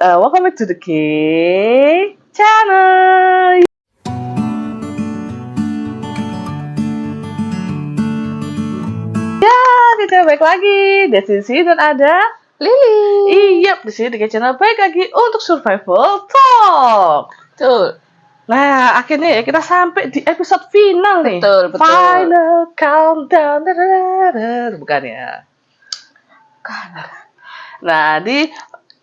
welcome back to the K channel. Ya, kita balik lagi. Di sini dan ada Lili. Iya, di sini di K channel balik lagi untuk survival talk. Betul. Nah, akhirnya ya kita sampai di episode final nih. Betul. Final countdown. Bukan ya? Nah, di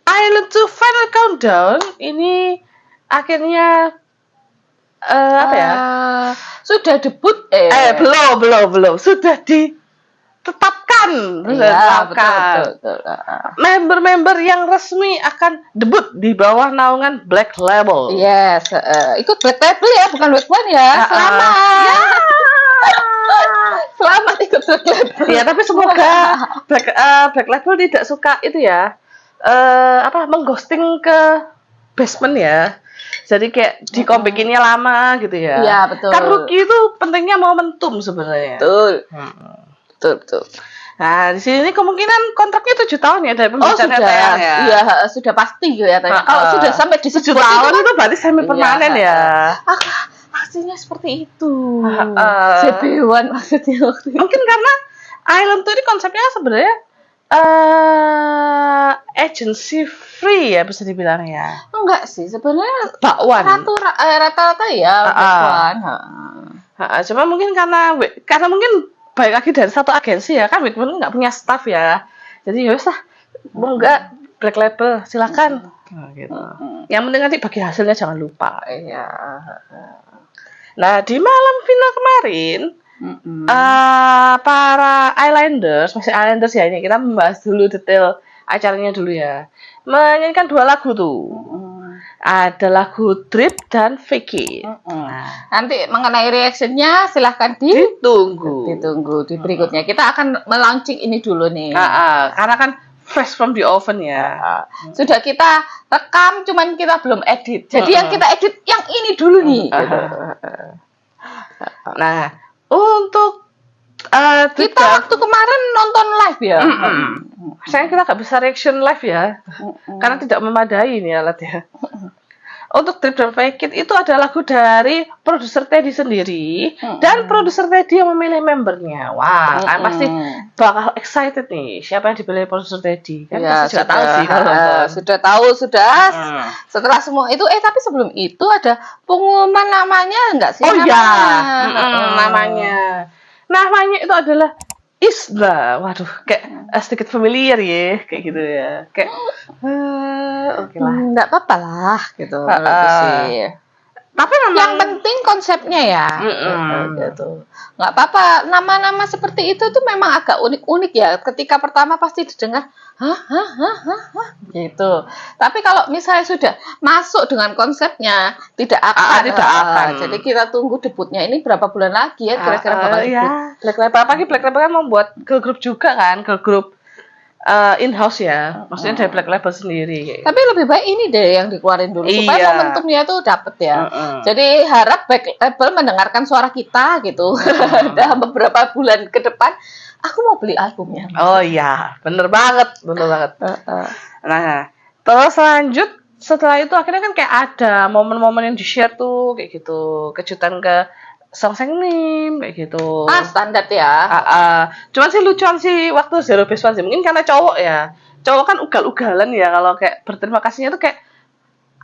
Island to Final Countdown ini akhirnya apa ya? Sudah debut Belum. Sudah ditetapkan. Betul. Member-member yang resmi akan debut di bawah naungan Black Label. Yes, ikut Black Label ya, bukan Black One ya. Selamat. Selamat ikut Black Label. Ya, tapi semoga Black Label tidak suka itu ya. Mengghosting ke basement ya. Jadi kayak di comebackinnya lama gitu ya. Iya, betul. Kan rookie itu pentingnya momentum sebenarnya. Betul. Nah, di sini kemungkinan kontraknya 7 tahun ya dari pembicaraan sudah. TR ya. Iya, sudah pasti kelihatannya. Kalau sudah sampai di 7 tahun itu berarti semi permanen ya. Hasilnya seperti itu. CB1 maksudnya waktu itu. Mungkin karena Island tuh ini konsepnya sebenarnya agency free ya bisa dibilang ya. Enggak sih, sebenarnya Bakwan. rata-rata ya bakwan. Cuma mungkin karena mungkin baik lagi dari satu agensi ya kan, Wigman nggak punya staff ya. Jadi ya wes lah, mau nggak Black Label silakan. Gitu. Yang penting nanti bagi hasilnya jangan lupa. Iya. Nah di malam final kemarin. Para Islanders, masih Islanders ya ini, kita membahas dulu detail acaranya dulu ya. Menyanyikan 2 lagu tuh. Ada lagu Drip dan Fake It. Nanti mengenai reactionnya silahkan ditunggu di berikutnya. Kita akan melaunching ini dulu nih. Karena kan fresh from the oven ya. Sudah kita rekam, cuman kita belum edit. Jadi yang kita edit yang ini dulu nih. Nah, untuk kita waktu kemarin nonton live ya. Sayang kita nggak bisa reaction live ya, karena tidak memadai ini alat ya. Untuk Drip dan Fake It itu ada lagu dari produser Teddy sendiri dan produser Teddy yang memilih membernya. Wah, kan pasti bakal excited nih. Siapa yang dipilih produser Teddy? Kan ya, pasti sudah tahu sih kalau sudah. Setelah semua itu, tapi sebelum itu ada pengumuman namanya enggak sih? Oh iya, namanya itu adalah Isla. Waduh, kayak sedikit familiar ya, kayak gitu ya. Kayak oke lah. Enggak apa-apa lah gitu. Sih. Tapi memang yang penting konsepnya ya. Gitu. Nggak apa-apa, nama-nama seperti itu tuh memang agak unik-unik ya. Ketika pertama pasti didengar, gitu. Tapi kalau misalnya sudah masuk dengan konsepnya, tidak akan. Jadi kita tunggu debutnya ini berapa bulan lagi ya kira-kira bakal debut. Ya. Black Label kan membuat girl group juga kan, girl group in-house ya, maksudnya dari Black Label sendiri. Tapi lebih baik ini deh yang dikeluarin dulu supaya momentumnya tuh dapet ya. Jadi harap Black Label mendengarkan suara kita gitu. Dalam beberapa bulan ke depan, aku mau beli albumnya. Oh iya, bener banget. Nah, terus lanjut setelah itu akhirnya kan kayak ada momen-momen yang di-share tuh kayak gitu, kejutan ke Song Nim kayak gitu. Standar ya. Cuman sih lucuan sih waktu Zero Base One sih. Mungkin karena cowok ya. Cowok kan ugal-ugalan ya kalau kayak berterima kasihnya tuh kayak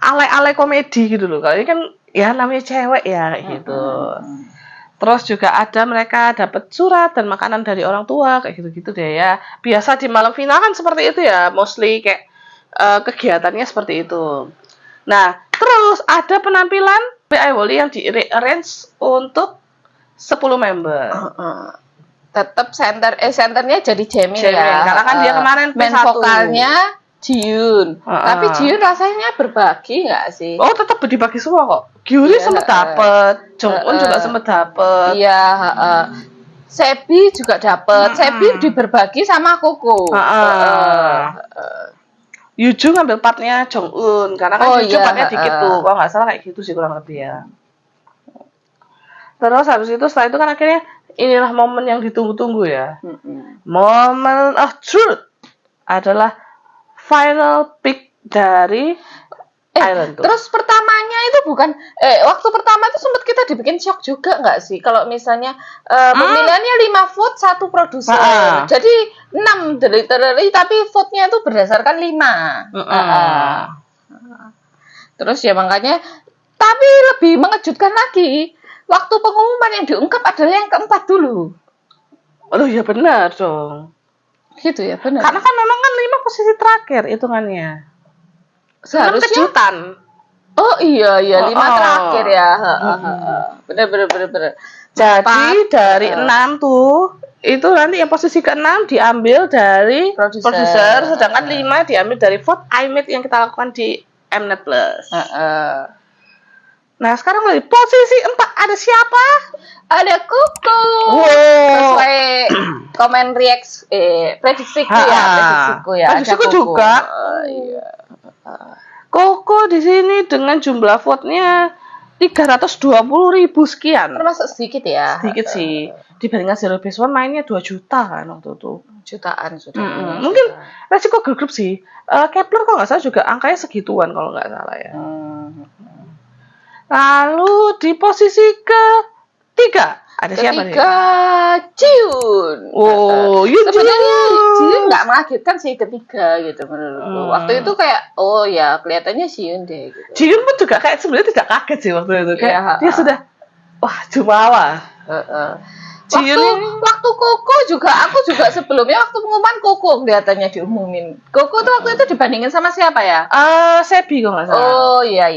alay-alay komedi gitu loh. Kalau ini kan ya namanya cewek ya kayak gitu. Terus juga ada mereka dapat surat dan makanan dari orang tua kayak gitu-gitu deh ya. Biasa di malam final kan seperti itu ya. Mostly kayak kegiatannya seperti itu. Nah, terus ada penampilan Wally yang di-arrange untuk 10 member. Tetap senternya jadi Jaemin ya. Karena kan dia kemarin main vokalnya Jiun. Tapi Jiun rasanya berbagi nggak sih? Oh, tetap dibagi semua kok. Gyuri sempat dapet, Jongwon juga sempat dapet. Iya, Sebi juga dapet. Sebi berbagi sama Koko. Yuju ngambil partnya Jongwon karena kan Yuju partnya dikit tuh, kalau nggak salah kayak gitu sih kurang lebih ya. Terus habis itu setelah itu kan akhirnya inilah momen yang ditunggu-tunggu ya. Moment of truth adalah final pick dari Island tuh. Terus pertamanya itu bukan waktu pertama itu sempat kita dibikin shock juga nggak sih kalau misalnya pemilihannya 5 vote 1 produser. Jadi 6 literally tapi vote-nya itu berdasarkan 5. Terus ya makanya tapi lebih mengejutkan lagi waktu pengumuman yang diungkap adalah yang keempat dulu. Oh ya benar dong. Gitu ya benar. Karena kan memang kan 5 posisi terakhir hitungannya. Seharusnya kejutan. Oh iya 5 terakhir ya. Bener. Jadi dari 6 tuh itu nanti yang posisi ke-6 diambil dari produser, sedangkan 5 diambil dari vote iMade yang kita lakukan di Mnet Plus. Nah sekarang lagi posisi 4 ada siapa? Ada Koko. Sesuai komen prediksiku ya. Prediksiku juga. Iya. Koko di sini dengan jumlah vote-nya 320.000 sekian. Termasuk sedikit ya. Sedikit sih. Dibandingkan Zero Base One mainnya 2 juta kan waktu itu. Jutaan sudah. Mungkin resiko girl group sih. Kepler kalau nggak salah juga angkanya segituan kalau nggak salah ya. Lalu di posisi ke-3 ada siapa nih? Jiun. Sebenarnya Jiun nggak mengagetkan sih ketiga gitu menurutku. Waktu itu kayak ya kelihatannya Jiun deh. Gitu. Jiun pun juga kayak sebenarnya tidak kaget sih waktu itu. Kayak dia sudah jumawa. Waktu Koko juga aku juga sebelumnya waktu pengumuman Koko kelihatannya diumumin. Koko tuh waktu itu dibandingin sama siapa ya? Sebi kalau nggak salah. Oh iya.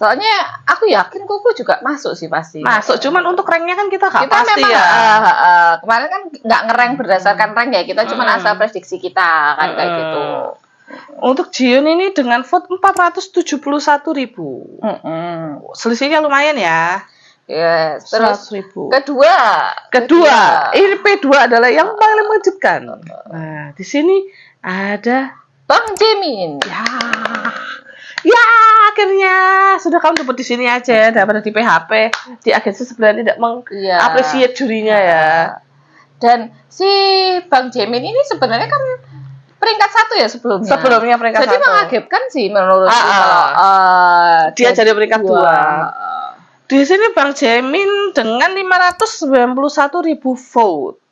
Soalnya aku yakin Koko juga masuk sih pasti. Masuk, cuman untuk ranknya kan kita nggak pasti memang, ya. Kemarin kan nggak ngerank berdasarkan rank ya, kita cuma asal prediksi kita kan kayak gitu. Untuk Jiun ini dengan vote 471.000. Selisihnya lumayan ya. Yes, terus 100.000. Kedua, ini P2 adalah yang paling mengejutkan. Nah, di sini ada Bang Jaemin. Ya, akhirnya sudah kamu dapat di sini aja daripada di PHP. Di agensi sebenarnya tidak mengapresiasi jurinya ya. Dan si Bang Jaemin ini sebenarnya kan peringkat 1 ya sebelumnya. Sebelumnya peringkat 1. Jadi mengagetkan sih menurutku dia jadi peringkat 2. Di sini Bang Jaemin dengan 591.000 vote.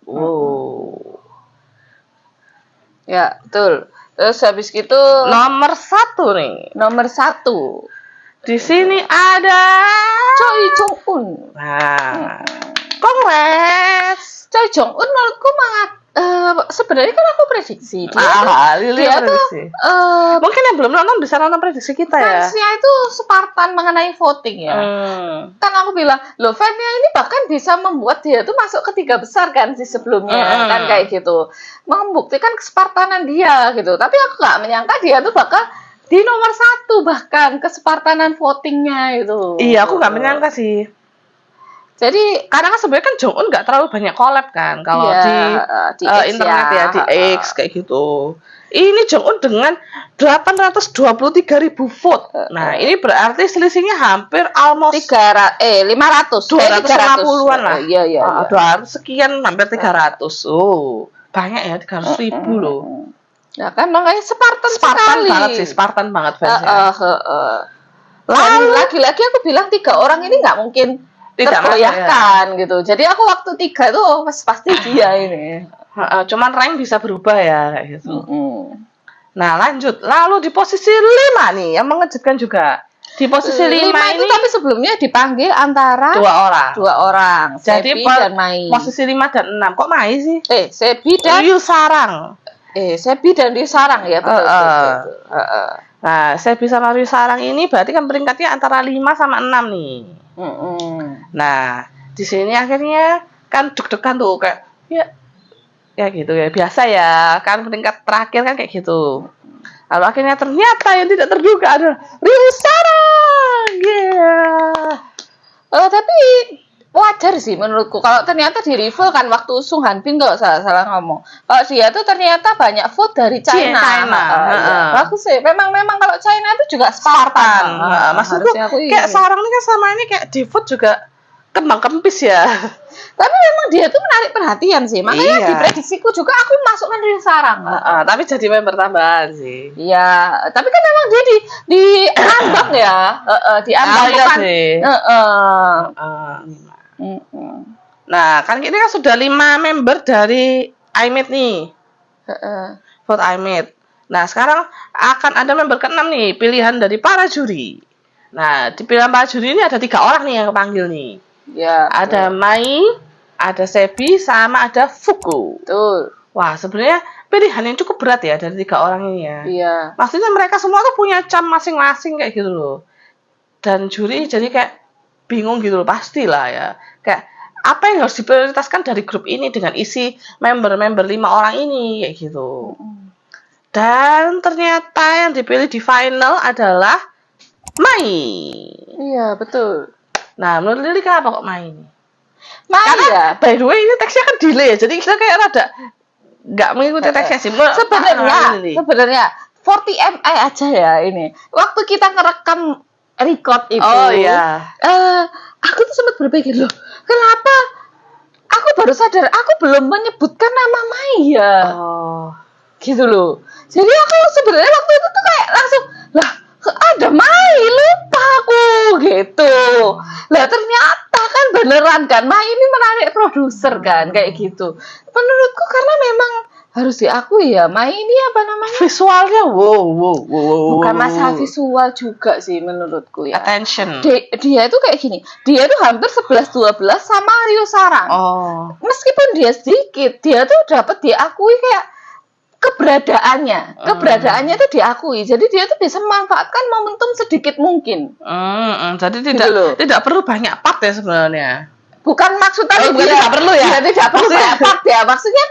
Ya, betul. Terus habis itu nomor 1 nih. Nomor 1. Di sini ada Choi Jong-un. Nah, kongres. Choi Jong-un menurutku sebenarnya kan aku prediksi dia tuh mungkin yang belum nonton bisa nonton prediksi kita ya. Fansnya itu Spartan mengenai voting ya. Kan aku bilang, loh fansnya ini bahkan bisa membuat dia tuh masuk ke 3 besar kan si sebelumnya kan kayak gitu. Membuktikan kespartanan dia gitu. Tapi aku nggak menyangka dia tuh bakal di nomor 1 bahkan kespartanan votingnya itu. Iya, aku nggak menyangka sih. Jadi karena kan sebenarnya kan Jong-un nggak terlalu banyak collab kan kalau di internet ya, di X kayak gitu. Ini Jong-un dengan 823.000 vote. Nah, ini berarti selisihnya hampir almost 500. 250-an lah. Iya. 200 sekian hampir 300. Banyak ya 300.000 loh. Ya kan makanya Spartan sekali. Banget sih, Spartan banget fansnya. Lalu lagi-lagi aku bilang 3 orang ini nggak mungkin tergoyahkan gitu. Jadi aku waktu 3 itu pasti dia ini. Cuman rank bisa berubah ya kayak gitu. Nah, lanjut. Lalu di posisi 5 nih yang mengejutkan juga. Di posisi 5 ini itu tapi sebelumnya dipanggil antara 2 orang. Jadi Sebi dan Mai. Posisi 5 dan 6. Kok Mai sih? Sebi dan Ryu Sarang. Sebi dan Ryu Sarang ya, betul. Nah, Sebi sama Ryu Sarang ini berarti kan peringkatnya antara 5 sama 6 nih. Nah, di sini akhirnya kan deg-degan tuh kayak ya gitu ya, biasa ya, kan peringkat terakhir kan kayak gitu. Lalu akhirnya ternyata yang tidak terduga adalah Ryu Sarang. Tapi wajar sih menurutku kalau ternyata di rival kan waktu Sung Han Bin kalau salah ngomong. Kalau dia tuh ternyata banyak vote dari China. Bagus sih. Memang kalau China itu juga Spartan. Maksudku kayak Sarang ini kan sama ini kayak di vote juga kembang kempis ya. Tapi memang dia tuh menarik perhatian sih. Makanya Iya. di prediksiku juga aku masukkan Rio Sarang. Tapi jadi member tambahan sih. Iya, tapi kan memang dia di ambang ya. Diambang Iya bukan. sih. Nah, kan ini kan sudah 5 member dari iMate nih. Vote iMate. Nah, sekarang akan ada member ke-6 nih, pilihan dari para juri. Nah, di pilihan para juri ini ada 3 orang nih yang kepanggil nih. Ya. Ada Mai, ada Sebi, sama ada Fuku. Betul. Wah, sebenarnya pilihan yang cukup berat ya dari 3 orang ini ya. Iya. Maksudnya mereka semua tuh punya cam masing-masing kayak gitu loh. Dan juri jadi kayak bingung gitu loh, pastilah ya. Kayak apa yang harus diprioritaskan dari grup ini dengan isi member-member 5 orang ini kayak gitu. Dan ternyata yang dipilih di final adalah Mai. Iya, betul. Nah, menurut Lili kenapa kok Mai ini? Mai Karena ya. by the way ini teksnya kan delay ya, jadi kita kayak rada nggak mengikuti teksnya sih. Sebenarnya 40 MI aja ya ini. Waktu kita ngerekam record itu. Oh iya. Aku tuh sempat berpikir loh, kenapa aku baru sadar aku belum menyebutkan nama Mai ya. Oh. Gitu loh. Jadi aku sebenarnya waktu itu tuh kayak langsung lah ada Mai, lupa aku gitu. Lah ternyata kan beneran kan Mai ini menarik produser kan kayak gitu. Menurutku karena memang harus diakui ya Mai ini apa namanya? Visualnya wow. Bukan masalah visual juga sih menurutku ya. Attention. Dia itu kayak gini. Dia tuh hampir 11-12 sama Rio Sarang. Oh. Meskipun dia sedikit, dia tuh dapat diakui kayak keberadaannya tuh diakui. Jadi dia tuh bisa memanfaatkan momentum sedikit mungkin. Jadi Gitu tidak perlu banyak part ya sebenarnya. Bukan maksudnya tidak perlu ya. Dia tidak perlu banyak part ya. Maksudnya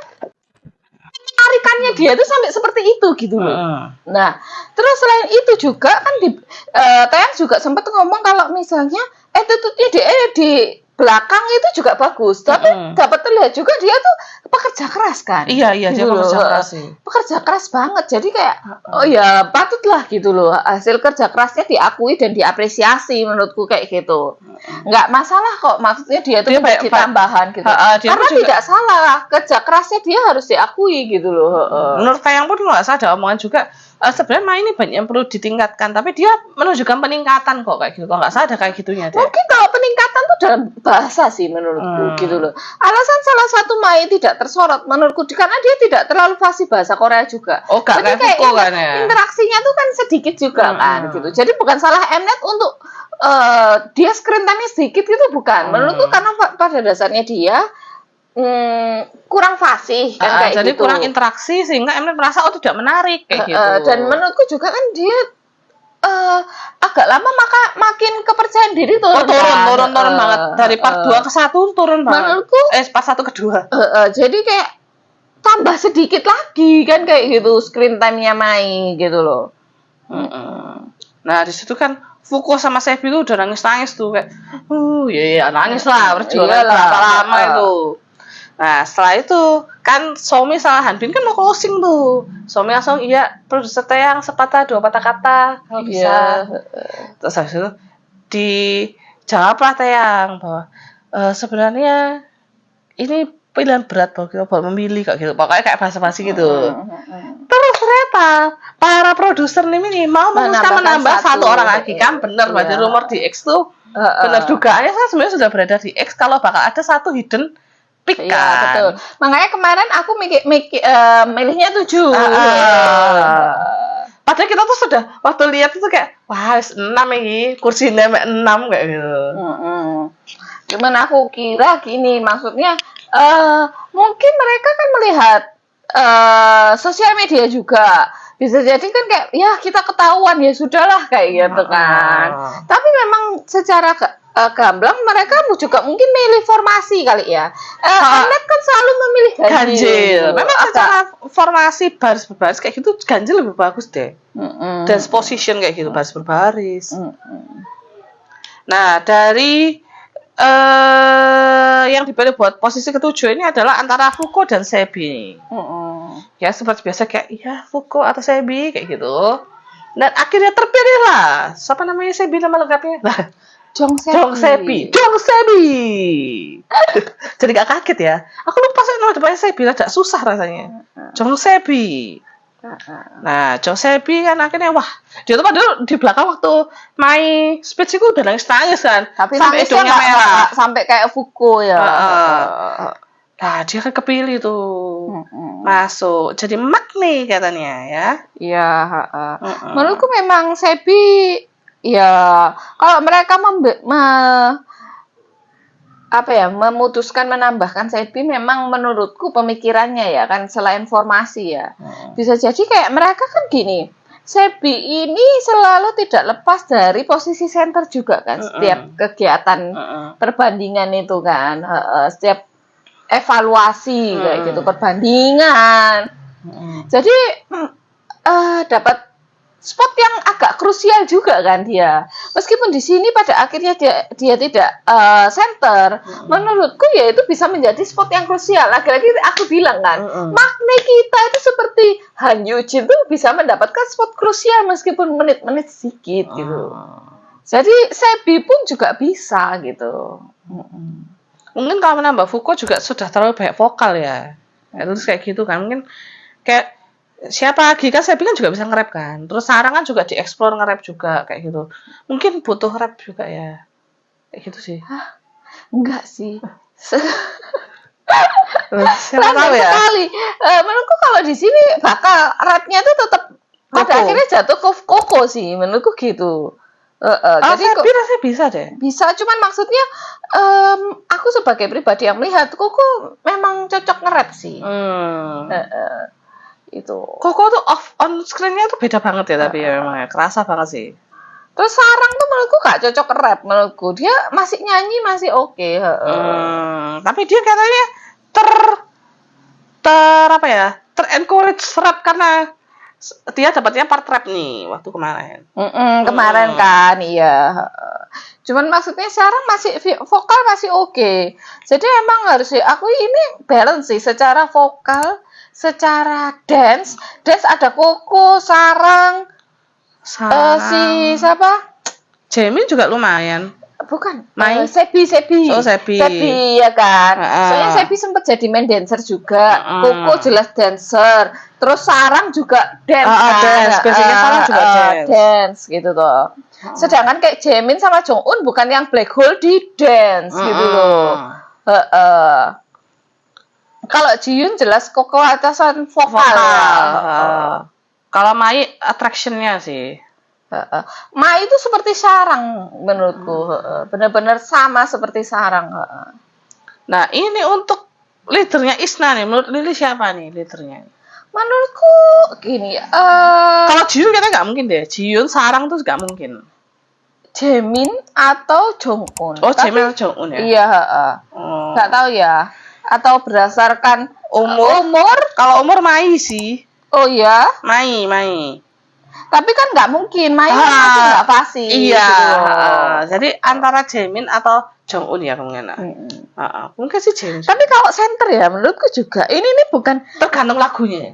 penarikannya dia tuh sampai seperti itu gitu loh. Nah, terus selain itu juga kan Tayang juga sempat ngomong kalau misalnya attitude-nya di belakang itu juga bagus, tapi dapat terlihat juga dia tuh pekerja keras kan. Iya, gitu dia pekerja keras sih. Pekerja keras banget. Jadi kayak oh ya patutlah gitu loh. Hasil kerja kerasnya diakui dan diapresiasi menurutku kayak gitu. Nggak masalah kok, maksudnya dia tuh menjadi tambahan gitu. Karena tidak salah, kerja kerasnya dia harus diakui gitu loh. Menurut Tayang pun nggak salah ada omongan juga. Sebenarnya Mai ini banyak yang perlu ditingkatkan, tapi dia menunjukkan peningkatan kok kayak gitu. Kalau nggak salah ada kayak gitunya deh. Mungkin kalau peningkatan tuh dalam bahasa sih menurutku gitu loh. Alasan salah satu Mai tidak tersorot menurutku karena dia tidak terlalu fasih bahasa Korea juga. Oh, kayak Fuku kan ya. Interaksinya tuh kan sedikit juga kan gitu. Jadi bukan salah Mnet untuk dia screen time-nya sedikit gitu bukan. Menurutku karena pada dasarnya dia kurang fasih kan kayak jadi gitu. kurang interaksi sehingga Mnet merasa tidak menarik kayak gitu. Dan menurutku juga kan dia agak lama maka makin kepercayaan diri turun banget dari part 2 ke 1 turun banget. Menurutku part 1 ke 2. jadi kayak tambah sedikit lagi kan kayak gitu screen time-nya Mai gitu loh. Nah, di situ kan Fuku sama Sebi tuh udah nangis-nangis tuh kayak nangis lah berjualan berapa lama itu. Nah, setelah itu kan Somi sama Hanbin kan mau closing tuh. Somi langsung produser Tayang sepatah dua patah kata kalau bisa. Terus habis itu dijawablah Tayang bahwa sebenarnya ini pilihan berat bahwa kita buat memilih kayak gitu. Pokoknya kayak basa-basi gitu. Terus ternyata para produser ini mau memutuskan menambah satu orang lagi kan bener berarti rumor di X tuh bener dugaannya saya sebenarnya sudah berada di X kalau bakal ada satu hidden pick kan. Iya, betul. Makanya kemarin aku milihnya 7. Padahal kita tuh sudah waktu lihat itu kayak wah 6 ini kursi nemek 6 kayak gitu. Cuman aku kira gini maksudnya mungkin mereka kan melihat sosial media juga bisa jadi kan kayak ya kita ketahuan ya sudahlah kayak gitu kan. Tapi memang secara gamblang mereka juga mungkin milih formasi kali ya. Mnet kan selalu memilih ganjil. Memang secara formasi baris berbaris kayak gitu ganjil lebih bagus deh. Dance position kayak gitu baris berbaris. Nah dari yang dipilih buat posisi ketujuh ini adalah antara Fuku dan Sebi. Ya seperti biasa kayak Fuku atau Sebi kayak gitu. Dan akhirnya terpilih lah. Siapa namanya Sebi nama lengkapnya? Jong Sebi. Jadi gak kaget ya. Aku lupa saya nama depannya Sebi, agak susah rasanya. Jong Sebi. Nah, Jong Sebi kan akhirnya wah, dia tuh padahal di belakang waktu main speech itu udah nangis kan. Tapi sampai nangisnya hidungnya merah. nggak sampai kayak Fuko ya. Nah, dia kan kepilih tuh. Masuk. Jadi mak nih katanya ya. Iya, menurutku memang Sebi ya kalau mereka memutuskan menambahkan Sebi memang menurutku pemikirannya ya kan selain formasi ya. Bisa jadi kayak mereka kan gini. Sebi ini selalu tidak lepas dari posisi center juga kan setiap kegiatan perbandingan itu kan. Setiap evaluasi kayak gitu perbandingan. Jadi dapat spot yang agak krusial juga kan dia. Meskipun di sini pada akhirnya dia tidak center, menurutku ya itu bisa menjadi spot yang krusial. Lagi-lagi aku bilang kan, makna kita itu seperti Han Yujin tuh bisa mendapatkan spot krusial meskipun menit-menit sedikit gitu. Jadi Sebi pun juga bisa gitu. Mungkin kalau menambah Fuko juga sudah terlalu banyak vokal ya. Terus kayak gitu kan. Mungkin kayak siapa lagi kan Sebi kan juga bisa nge-rap kan. Terus Sarang kan juga dieksplor nge-rap juga kayak gitu. Mungkin butuh rap juga ya. Kayak gitu sih. Enggak sih. Siapa tahu ya. Sekali. Menurutku kalau di sini bakal rapnya itu tetap pada akhirnya jatuh ke Koko sih. Menurutku gitu. Jadi Sebi rasanya bisa deh. Bisa, cuman maksudnya aku sebagai pribadi yang melihat Koko memang cocok nge-rap sih. Itu. Koko tuh off on screen-nya tuh beda banget ya tapi ya memang ya kerasa banget sih. Terus Sarang tuh menurutku gak cocok rap menurutku. Dia masih nyanyi masih oke. Tapi dia katanya ter-encourage rap karena dia dapatnya part rap nih waktu kemarin. Kemarin kan iya. Cuman maksudnya Sarang masih vokal masih oke. Jadi emang harus aku ini balance sih secara vokal, secara dance ada Koko, Sarang. Si siapa? Jamin juga lumayan. Bukan. Mai. Sebi. Oh, Sebi. Sebi ya kan. Soalnya Sebi sempat jadi main dancer juga. Koko jelas dancer. Terus Sarang juga dance kan. Dance. Biasanya Sarang juga dance gitu loh. Sedangkan kayak Jamin sama Jongun bukan yang black hole di dance gitu loh. Kalau Jiyun jelas Koko atasan vokal. Kalau Mai attraction-nya sih. Mai itu seperti Sarang menurutku. Benar-benar sama seperti Sarang. Nah, ini untuk leadernya Isna nih. Menurut Lili siapa nih leadernya? Menurutku gini. Kalau Jiyun kayaknya nggak mungkin deh. Jiyun, Sarang tuh nggak mungkin. Jamin atau Jongun. Oh, Jamin atau Jongun ya? Iya. Nggak tahu ya. Atau berdasarkan umur? Kalau umur Mai sih. Oh iya? Mai. Tapi kan nggak mungkin, Mai masih nggak pasti. Iya. Gitu. Jadi antara Jamin atau Jongun ya kemungkinan. Mungkin sih Jamin. Tapi kalau center ya, menurutku juga ini bukan tergantung lagunya.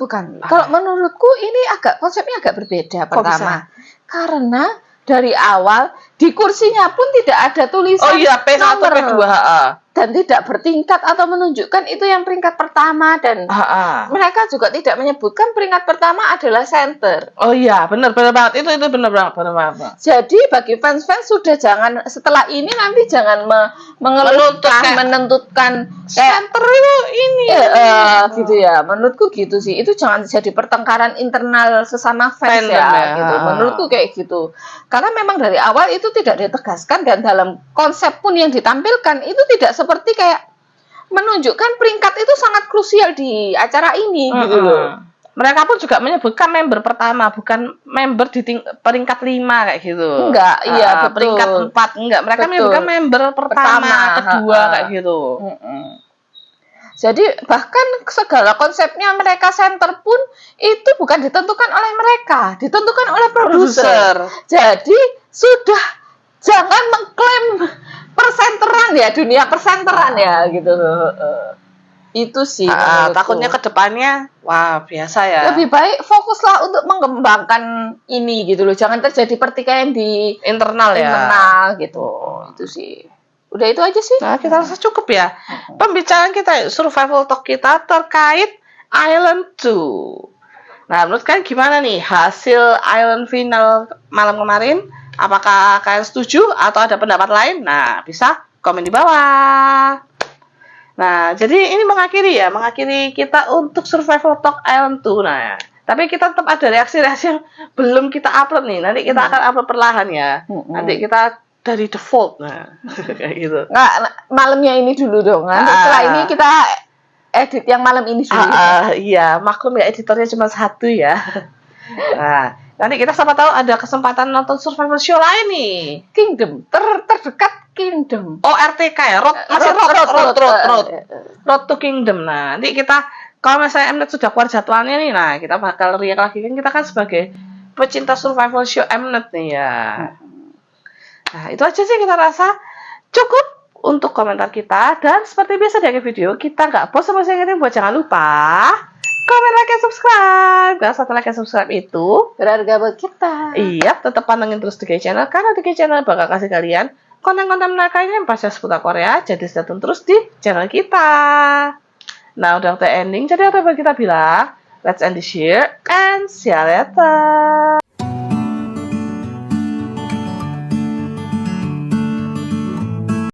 Bukan. Kalau menurutku ini konsepnya agak berbeda. Pertama, karena dari awal di kursinya pun tidak ada tulisan P1, P2, dan tidak bertingkat atau menunjukkan itu yang peringkat pertama dan mereka juga tidak menyebutkan peringkat pertama adalah center. Oh iya, benar banget. Itu benar banget. Jadi bagi fans-fans sudah jangan setelah ini nanti jangan menentukan center itu ini. Gitu ya. Menurutku gitu sih. Itu jangan jadi pertengkaran internal sesama fans ya. Gitu. Menurutku kayak gitu. Karena memang dari awal itu tidak ditegaskan dan dalam konsep pun yang ditampilkan itu tidak seperti kayak menunjukkan peringkat itu sangat krusial di acara ini gitu loh. Mereka pun juga menyebutkan member pertama, bukan member di peringkat 5 kayak gitu. Enggak, iya betul. Peringkat 4 enggak. Mereka menyebutkan member pertama, kedua kayak gitu. Jadi bahkan segala konsepnya mereka center pun itu bukan ditentukan oleh mereka, ditentukan oleh produser. Jadi sudah jangan mengklaim persenteran ya, dunia persenteran ya gitu. Itu sih takutnya ke depannya wah biasa ya. lebih baik fokuslah untuk mengembangkan ini gitu loh, jangan terjadi pertikaian di Internal gitu. Itu sih udah, itu aja sih. Nah, kita rasa cukup ya pembicaraan kita, survival talk kita terkait Island 2. Nah, menurut kalian gimana nih hasil Island final malam kemarin? Apakah kalian setuju atau ada pendapat lain? Nah, bisa komen di bawah. Nah, jadi ini mengakhiri kita untuk Survival Talk Island 2. Nah, tapi kita tetap ada reaksi-reaksi yang belum kita upload nih. Nanti kita akan upload perlahan ya. Nanti kita dari default. Nah, kayak gitu. Nggak, malamnya ini dulu dong. Nanti setelah ini kita edit yang malam ini dulu. Iya, maklum ya editornya cuma satu ya. Nah, nanti kita siapa tahu ada kesempatan nonton survival show lain nih. Kingdom terdekat Kingdom. Oh, RTK ya, road to Kingdom. Nah, nanti kita kalau misalnya Mnet sudah keluar jadwalnya nih, nah kita bakal react lagi, kan kita kan sebagai pecinta survival show Mnet nih ya. Nah, itu aja sih kita rasa cukup untuk komentar kita, dan seperti biasa di akhir video kita nggak bosan-bosan ingetin buat jangan lupa komen, like, dan subscribe. Karena satu like dan subscribe itu berharga buat kita. Iya, tetap pantengin terus DK Channel, karena DK Channel bakal kasih kalian konten-konten menarik yang pasti seputar Korea. Jadi stay tune terus di channel kita. Nah, udah ending. Jadi apa yang kita bilang? Let's end this here and see you later.